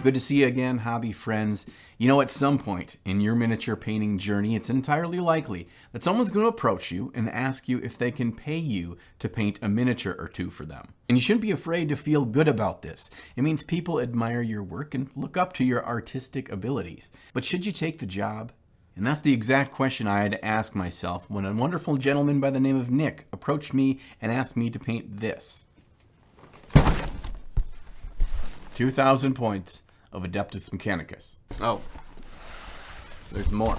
Good to see you again, hobby friends. You know, at some point in your miniature painting journey, it's entirely likely that someone's going to approach you and ask you if they can pay you to paint a miniature or two for them. And you shouldn't be afraid to feel good about this. It means people admire your work and look up to your artistic abilities. But should you take the job? And that's the exact question I had to ask myself when a wonderful gentleman by the name of Nick approached me and asked me to paint this. 2,000 points of Adeptus Mechanicus. Oh, there's more.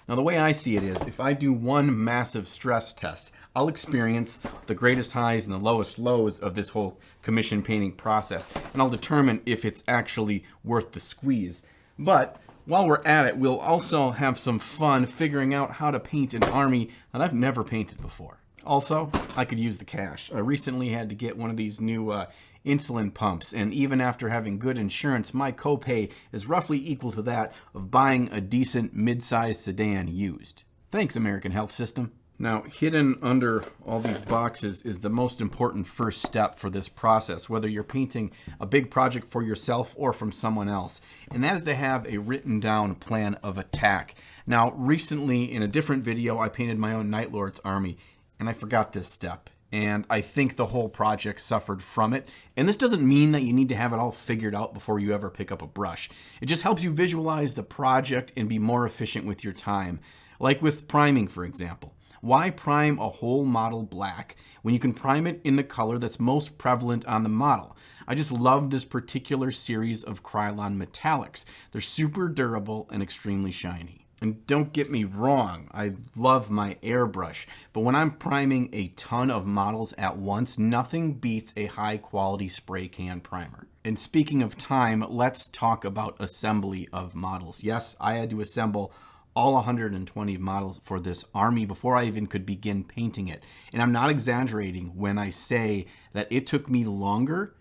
Now, the way I see it is, if I do one massive stress test, I'll experience the greatest highs and the lowest lows of this whole commission painting process, and I'll determine if it's actually worth the squeeze. But while we're at it, we'll also have some fun figuring out how to paint an army that I've never painted before. Also, I could use the cash. I recently had to get one of these new insulin pumps, and even after having good insurance, my copay is roughly equal to that of buying a decent mid-sized sedan used. Thanks, American Health System. Now, hidden under all these boxes is the most important first step for this process, whether you're painting a big project for yourself or from someone else, and that is to have a written down plan of attack. Now, recently in a different video, I painted my own Night Lord's army, and I forgot this step. And I think the whole project suffered from it. And this doesn't mean that you need to have it all figured out before you ever pick up a brush. It just helps you visualize the project and be more efficient with your time. Like with priming, for example. Why prime a whole model black when you can prime it in the color that's most prevalent on the model? I just love this particular series of Krylon metallics. They're super durable and extremely shiny. And don't get me wrong, I love my airbrush, but when I'm priming a ton of models at once, nothing beats a high quality spray can primer. And speaking of time, let's talk about assembly of models. Yes, I had to assemble all 120 models for this army before I even could begin painting it. And I'm not exaggerating when I say that it took me longer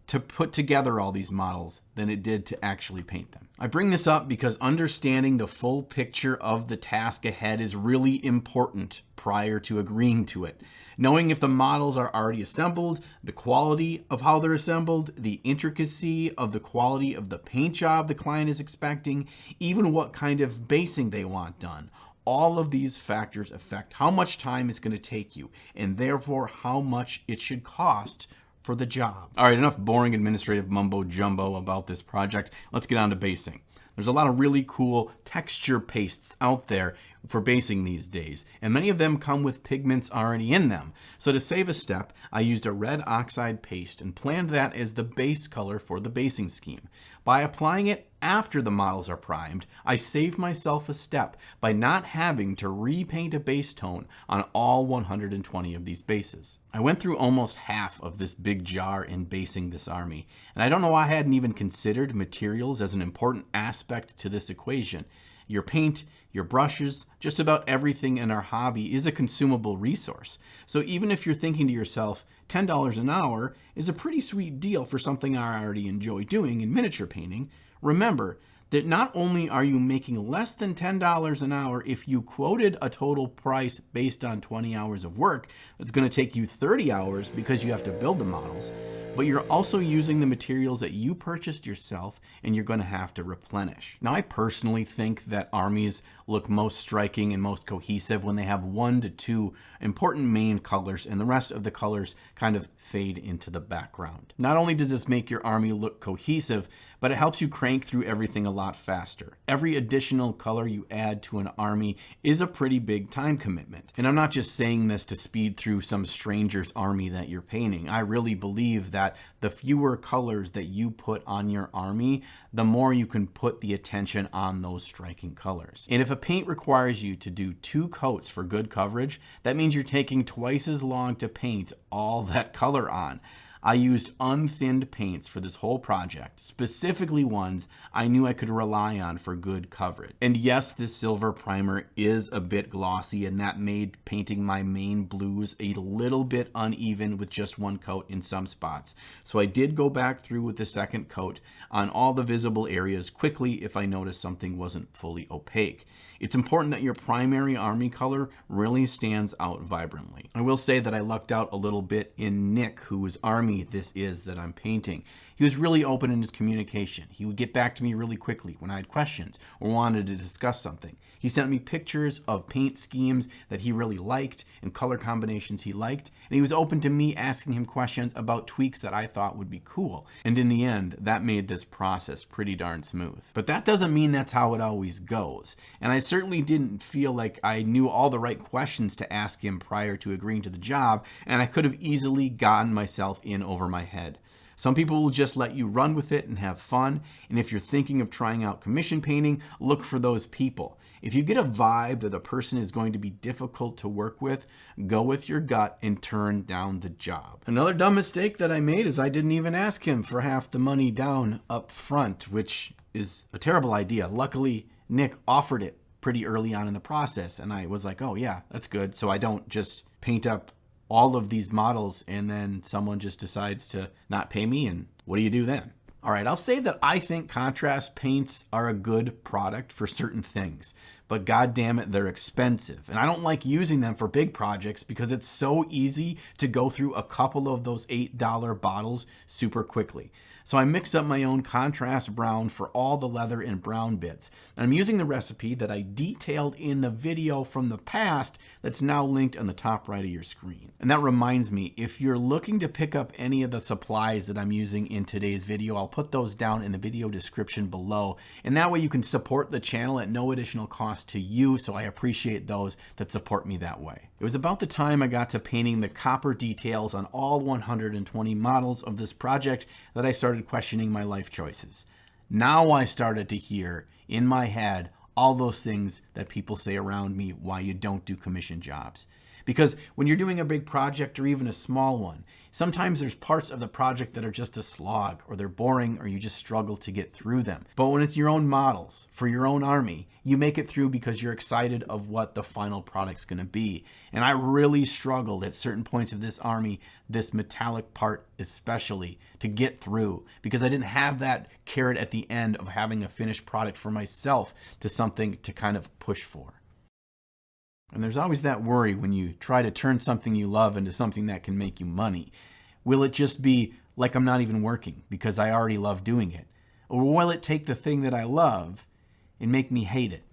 to put together all these models than it did to actually paint them. I bring this up because understanding the full picture of the task ahead is really important prior to agreeing to it. Knowing if the models are already assembled, the quality of how they're assembled, the intricacy of the quality of the paint job the client is expecting, even what kind of basing they want done. All of these factors affect how much time it's going to take you, and therefore how much it should cost for the job. All right, enough boring administrative mumbo jumbo about this project. Let's get on to basing. There's a lot of really cool texture pastes out there for basing these days, and many of them come with pigments already in them. So to save a step, I used a red oxide paste and planned that as the base color for the basing scheme. By applying it after the models are primed, I save myself a step by not having to repaint a base tone on all 120 of these bases. I went through almost half of this big jar in basing this army, and I don't know why I hadn't even considered materials as an important aspect to this equation. Your paint, your brushes, just about everything in our hobby is a consumable resource. So even if you're thinking to yourself, $10 an hour is a pretty sweet deal for something I already enjoy doing in miniature painting, remember that not only are you making less than $10 an hour if you quoted a total price based on 20 hours of work that's going to take you 30 hours because you have to build the models, but you're also using the materials that you purchased yourself and you're going to have to replenish. Now, I personally think that armies look most striking and most cohesive when they have 1 to 2 important main colors and the rest of the colors kind of fade into the background. Not only does this make your army look cohesive, but it helps you crank through everything a lot faster. Every additional color you add to an army is a pretty big time commitment. And I'm not just saying this to speed through some stranger's army that you're painting. I really believe that the fewer colors that you put on your army, the more you can put the attention on those striking colors. And if a paint requires you to do 2 coats for good coverage, that means you're taking twice as long to paint all that color on. I used unthinned paints for this whole project, specifically ones I knew I could rely on for good coverage. And yes, this silver primer is a bit glossy, and that made painting my main blues a little bit uneven with just 1 coat in some spots. So I did go back through with the second coat on all the visible areas quickly if I noticed something wasn't fully opaque. It's important that your primary army color really stands out vibrantly. I will say that I lucked out a little bit in Nick, whose army army this is that I'm painting. He was really open in his communication. He would get back to me really quickly when I had questions or wanted to discuss something. He sent me pictures of paint schemes that he really liked and color combinations he liked, and he was open to me asking him questions about tweaks that I thought would be cool. And in the end, that made this process pretty darn smooth. But that doesn't mean that's how it always goes. And I certainly didn't feel like I knew all the right questions to ask him prior to agreeing to the job, and I could have easily gotten myself in over my head. Some people will just let you run with it and have fun, and if you're thinking of trying out commission painting, look for those people. If you get a vibe that the person is going to be difficult to work with, go with your gut and turn down the job. Another dumb mistake that I made is I didn't even ask him for half the money down up front, which is a terrible idea. Luckily, Nick offered it pretty early on in the process, and I was like, oh yeah, that's good. So I don't just paint up all of these models and then someone just decides to not pay me, and what do you do then? All right, I'll say that I think contrast paints are a good product for certain things, but god damn it, they're expensive. And I don't like using them for big projects because it's so easy to go through a couple of those $8 bottles super quickly. So I mixed up my own contrast brown for all the leather and brown bits. And I'm using the recipe that I detailed in the video from the past that's now linked on the top right of your screen. And that reminds me, if you're looking to pick up any of the supplies that I'm using in today's video, I'll put those down in the video description below. And that way you can support the channel at no additional cost to you, so I appreciate those that support me that way. It was about the time I got to painting the copper details on all 120 models of this project that I started questioning my life choices. Now I started to hear in my head all those things that people say around me why you don't do commission jobs. Because when you're doing a big project or even a small one, sometimes there's parts of the project that are just a slog, or they're boring, or you just struggle to get through them. But when it's your own models for your own army, you make it through because you're excited of what the final product's going to be. And I really struggled at certain points of this army, this metallic part especially, to get through, because I didn't have that carrot at the end of having a finished product for myself to something to kind of push for. And there's always that worry when you try to turn something you love into something that can make you money. Will it just be like I'm not even working because I already love doing it? Or will it take the thing that I love and make me hate it?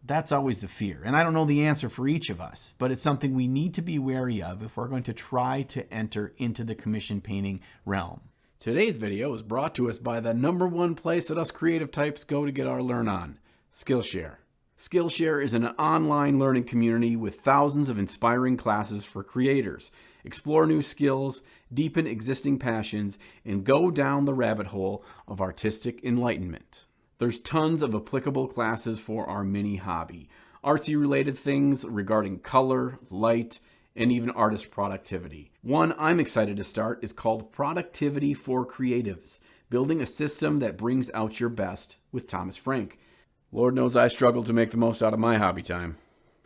That's always the fear. And I don't know the answer for each of us, but it's something we need to be wary of if we're going to try to enter into the commission painting realm. Today's video is brought to us by the #1 place that us creative types go to get our learn on, Skillshare. Skillshare is an online learning community with thousands of inspiring classes for creators. Explore new skills, deepen existing passions, and go down the rabbit hole of artistic enlightenment. There's tons of applicable classes for our mini hobby. Artsy-related things regarding color, light, and even artist productivity. One I'm excited to start is called Productivity for Creatives, building a system that brings out your best with Thomas Frank. Lord knows I struggle to make the most out of my hobby time.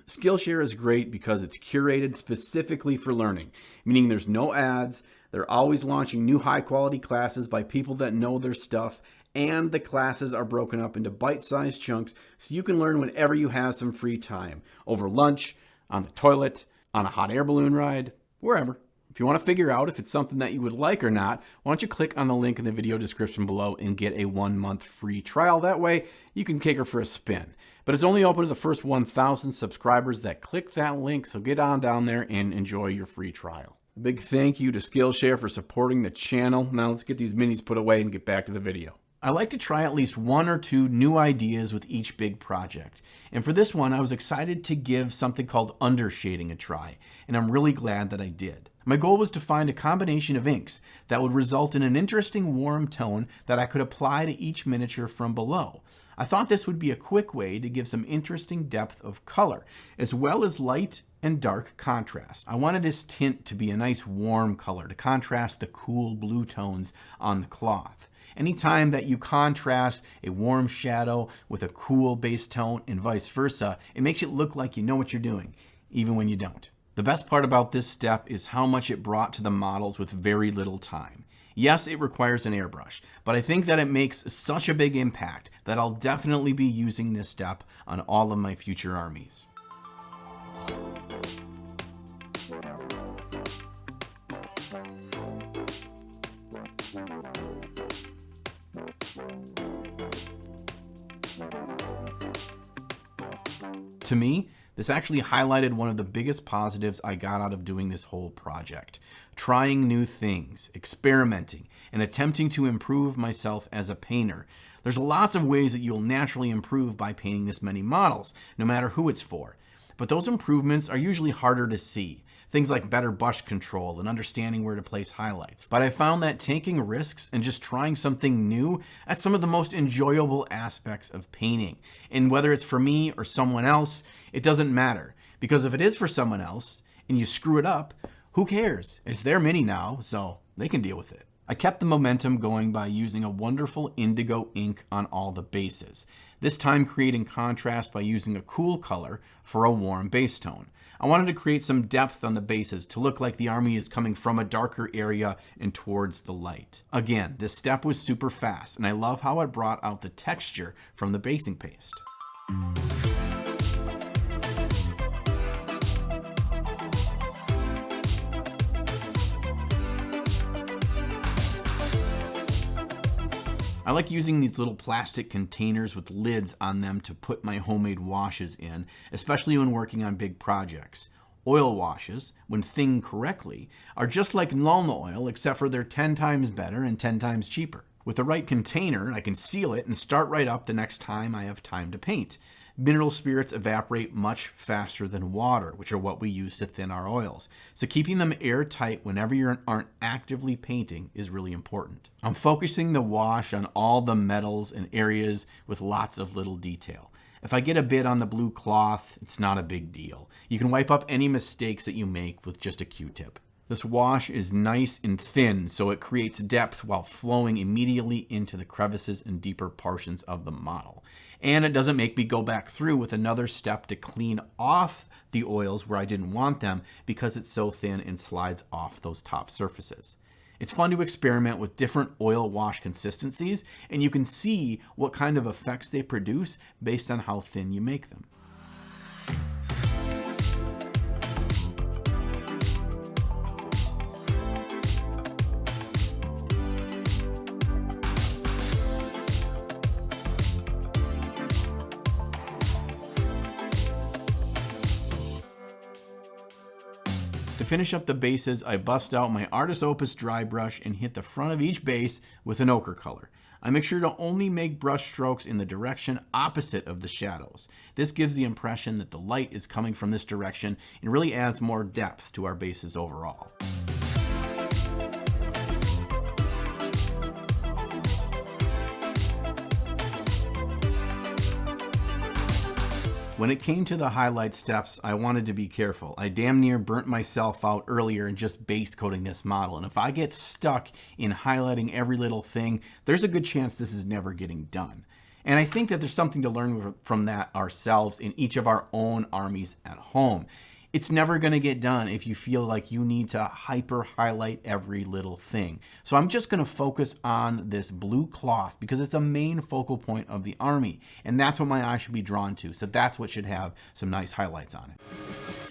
Skillshare is great because it's curated specifically for learning, meaning there's no ads, they're always launching new high-quality classes by people that know their stuff, and the classes are broken up into bite-sized chunks so you can learn whenever you have some free time, over lunch, on the toilet, on a hot air balloon ride, wherever. If you want to figure out if it's something that you would like or not, why don't you click on the link in the video description below and get a 1-month free trial. That way you can take her for a spin. But it's only open to the first 1,000 subscribers that click that link, so get on down there and enjoy your free trial. A big thank you to Skillshare for supporting the channel. Now let's get these minis put away and get back to the video. I like to try at least 1 or 2 new ideas with each big project. And for this one, I was excited to give something called undershading a try, and I'm really glad that I did. My goal was to find a combination of inks that would result in an interesting warm tone that I could apply to each miniature from below. I thought this would be a quick way to give some interesting depth of color, as well as light and dark contrast. I wanted this tint to be a nice warm color to contrast the cool blue tones on the cloth. Anytime that you contrast a warm shadow with a cool base tone and vice versa, it makes it look like you know what you're doing, even when you don't. The best part about this step is how much it brought to the models with very little time. Yes, it requires an airbrush, but I think that it makes such a big impact that I'll definitely be using this step on all of my future armies. To me, this actually highlighted one of the biggest positives I got out of doing this whole project. Trying new things, experimenting, and attempting to improve myself as a painter. There's lots of ways that you'll naturally improve by painting this many models, no matter who it's for. But those improvements are usually harder to see. Things like better brush control and understanding where to place highlights. But I found that taking risks and just trying something new, that's some of the most enjoyable aspects of painting. And whether it's for me or someone else, it doesn't matter. Because if it is for someone else and you screw it up, who cares? It's their mini now, so they can deal with it. I kept the momentum going by using a wonderful indigo ink on all the bases, this time creating contrast by using a cool color for a warm base tone. I wanted to create some depth on the bases to look like the army is coming from a darker area and towards the light. Again, this step was super fast, and I love how it brought out the texture from the basing paste. I like using these little plastic containers with lids on them to put my homemade washes in, especially when working on big projects. Oil washes, when thinned correctly, are just like normal oil, except for they're 10 times better and 10 times cheaper. With the right container, I can seal it and start right up the next time I have time to paint. Mineral spirits evaporate much faster than water, which are what we use to thin our oils. So keeping them airtight whenever you aren't actively painting is really important. I'm focusing the wash on all the metals and areas with lots of little detail. If I get a bit on the blue cloth, it's not a big deal. You can wipe up any mistakes that you make with just a Q-tip. This wash is nice and thin, so it creates depth while flowing immediately into the crevices and deeper portions of the model. And it doesn't make me go back through with another step to clean off the oils where I didn't want them because it's so thin and slides off those top surfaces. It's fun to experiment with different oil wash consistencies, and you can see what kind of effects they produce based on how thin you make them. To finish up the bases, I bust out my Artist Opus dry brush and hit the front of each base with an ochre color. I make sure to only make brush strokes in the direction opposite of the shadows. This gives the impression that the light is coming from this direction and really adds more depth to our bases overall. When it came to the highlight steps, I wanted to be careful. I damn near burnt myself out earlier in just base coating this model. And if I get stuck in highlighting every little thing, there's a good chance this is never getting done. And I think that there's something to learn from that ourselves in each of our own armies at home. It's never going to get done if you feel like you need to hyper highlight every little thing. So I'm just going to focus on this blue cloth because it's a main focal point of the army. And that's what my eye should be drawn to. So that's what should have some nice highlights on it.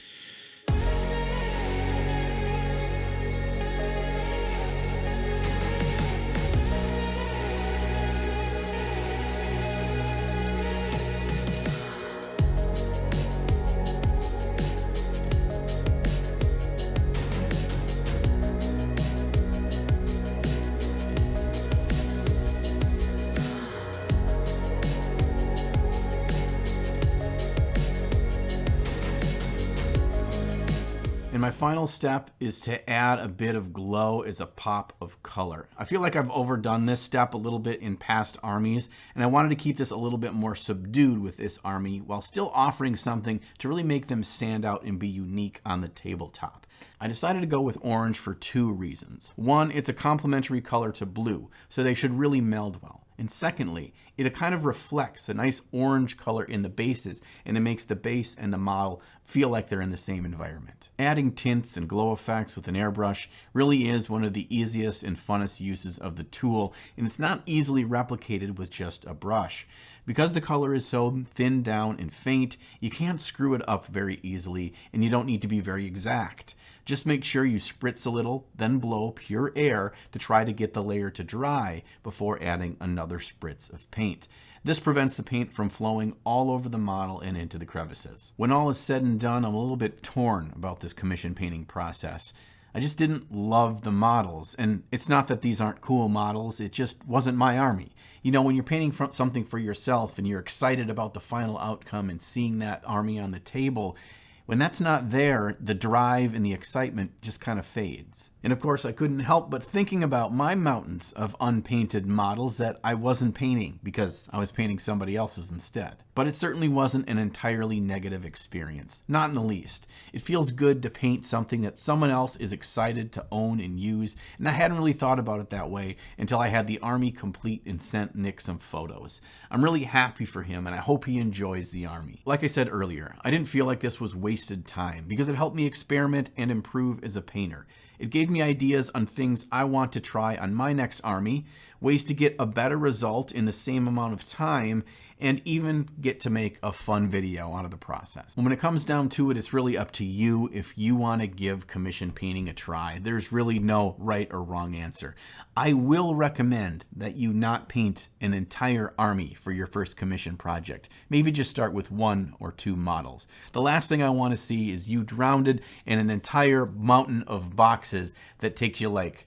And my final step is to add a bit of glow as a pop of color. I feel like I've overdone this step a little bit in past armies, and I wanted to keep this a little bit more subdued with this army while still offering something to really make them stand out and be unique on the tabletop. I decided to go with orange for two reasons. One, it's a complementary color to blue, so they should really meld well. And secondly, it kind of reflects the nice orange color in the bases, and it makes the base and the model feel like they're in the same environment. Adding tints and glow effects with an airbrush really is one of the easiest and funnest uses of the tool, and it's not easily replicated with just a brush. Because the color is so thinned down and faint, you can't screw it up very easily, and you don't need to be very exact. Just make sure you spritz a little, then blow pure air to try to get the layer to dry before adding another spritz of paint. This prevents the paint from flowing all over the model and into the crevices. When all is said and done, I'm a little bit torn about this commission painting process. I just didn't love the models, and it's not that these aren't cool models, it just wasn't my army. You know, when you're painting something for yourself and you're excited about the final outcome and seeing that army on the table, when that's not there, the drive and the excitement just kind of fades. And of course, I couldn't help but thinking about my mountains of unpainted models that I wasn't painting because I was painting somebody else's instead. But it certainly wasn't an entirely negative experience, not in the least. It feels good to paint something that someone else is excited to own and use, and I hadn't really thought about it that way until I had the army complete and sent Nick some photos. I'm really happy for him, and I hope he enjoys the army. Like I said earlier, I didn't feel like this was wasted time because it helped me experiment and improve as a painter. It gave me ideas on things I want to try on my next army, ways to get a better result in the same amount of time, and even get to make a fun video out of the process. When it comes down to it, it's really up to you if you want to give commission painting a try. There's really no right or wrong answer. I will recommend that you not paint an entire army for your first commission project. Maybe just start with 1 or 2 models. The last thing I want to see is you drowned in an entire mountain of boxes that takes you like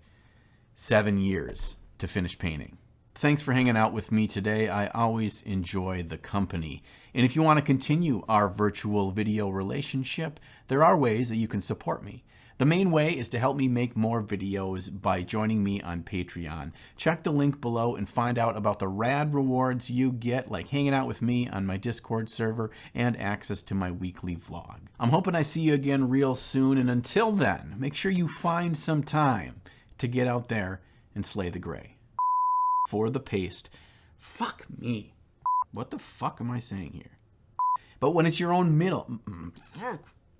7 years to finish painting. Thanks for hanging out with me today. I always enjoy the company. And if you want to continue our virtual video relationship, there are ways that you can support me. The main way is to help me make more videos by joining me on Patreon. Check the link below and find out about the rad rewards you get, like hanging out with me on my Discord server and access to my weekly vlog. I'm hoping I see you again real soon, and until then, make sure you find some time to get out there and slay the gray. For the paste. Fuck me. What the fuck am I saying here? But when it's your own middle...